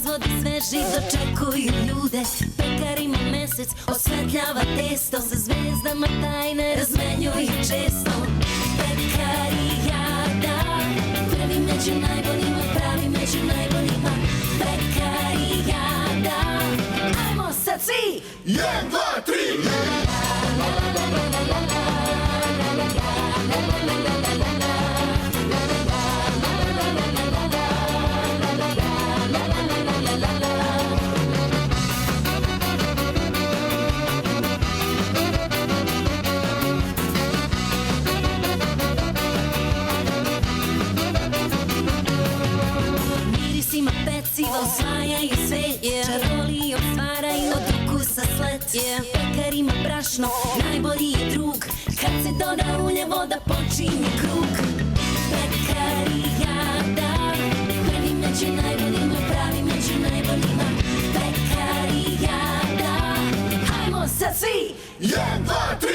proizvodi sveži dočekuju ljude. Pekarima mesec osvetljava testo, sa zvezdama tajne razmenjuju često. Pekarijada, prvi među najboljima, pravi među najboljima. Pekarijada, ajmo sad svi! 1, 2, 3! Mirisima peciva osvajaju svet, čarolijom stvaraju od ukusa slet. Pekarima brašno, najbolji je drug, kad se doda ulje voda počinje krug. Pekarijada, prvi među najboljima, pravi među najboljima. Pekarijada, hajmo sad svi! 1, 2, 3!